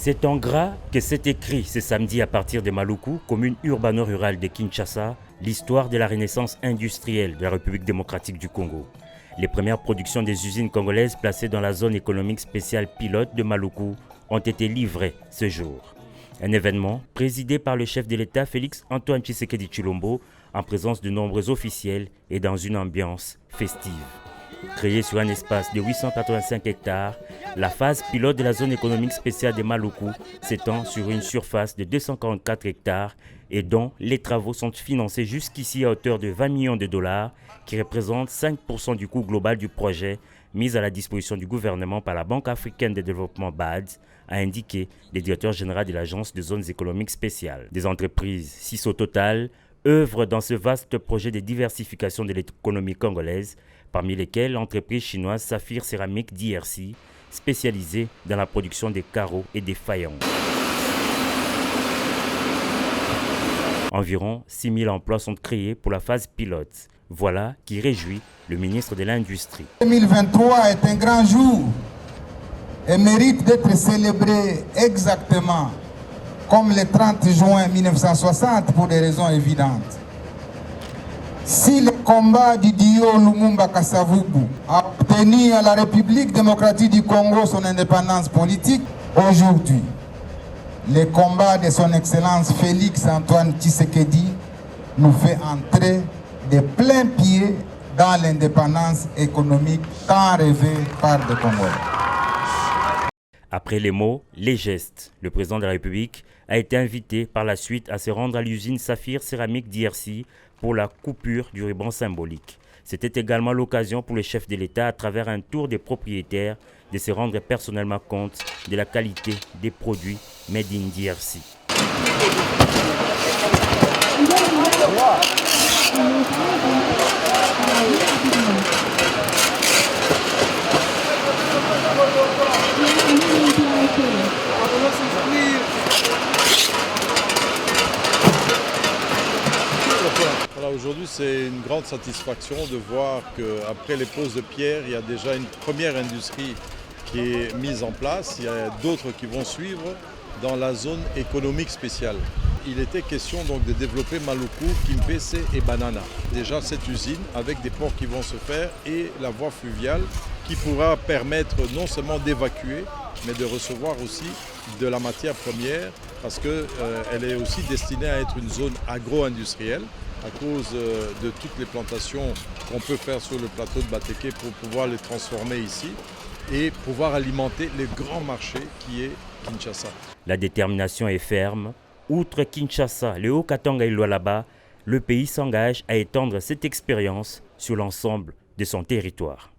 C'est en gras que s'est écrit ce samedi à partir de Maluku, commune urbano-rurale de Kinshasa, l'histoire de la renaissance industrielle de la République démocratique du Congo. Les premières productions des usines congolaises placées dans la zone économique spéciale pilote de Maluku ont été livrées ce jour. Un événement présidé par le chef de l'État Félix Antoine Tshisekedi Tshilombo en présence de nombreux officiels et dans une ambiance festive. Créée sur un espace de 885 hectares, la phase pilote de la zone économique spéciale de Maluku s'étend sur une surface de 244 hectares et dont les travaux sont financés jusqu'ici à hauteur de 20 millions de dollars, qui représentent 5% du coût global du projet mis à la disposition du gouvernement par la Banque africaine de développement BAD, a indiqué le directeur général de l'Agence des zones économiques spéciales. Des entreprises, 6 au total, œuvrent dans ce vaste projet de diversification de l'économie congolaise, parmi lesquelles l'entreprise chinoise Saphir Céramique DRC, spécialisée dans la production des carreaux et des faïences. Environ 6 000 emplois sont créés pour la phase pilote. Voilà qui réjouit le ministre de l'Industrie. 2023 est un grand jour et mérite d'être célébré exactement comme le 30 juin 1960 pour des raisons évidentes. Si le combat d'Idio Lumumba Kasavubu a obtenu à la République démocratique du Congo son indépendance politique, aujourd'hui, le combat de son Excellence Félix Antoine Tshisekedi nous fait entrer de plein pied dans l'indépendance économique tant rêvée par les Congolais. Après les mots, les gestes, le président de la République a été invité par la suite à se rendre à l'usine Saphir Céramique DRC pour la coupure du ruban symbolique. C'était également l'occasion pour le chef de l'État, à travers un tour des propriétaires, de se rendre personnellement compte de la qualité des produits made in DRC. Voilà, aujourd'hui, c'est une grande satisfaction de voir qu'après les poses de pierre, il y a déjà une première industrie qui est mise en place. Il y a d'autres qui vont suivre dans la zone économique spéciale. Il était question donc de développer Maluku, Kimpese et Banana. Déjà cette usine avec des ports qui vont se faire et la voie fluviale qui pourra permettre non seulement d'évacuer, mais de recevoir aussi de la matière première parce qu'elle est aussi destinée à être une zone agro-industrielle à cause de toutes les plantations qu'on peut faire sur le plateau de Bateke pour pouvoir les transformer ici et pouvoir alimenter le grand marché qui est Kinshasa. La détermination est ferme. Outre Kinshasa, le Haut-Katanga et Lualaba, le pays s'engage à étendre cette expérience sur l'ensemble de son territoire.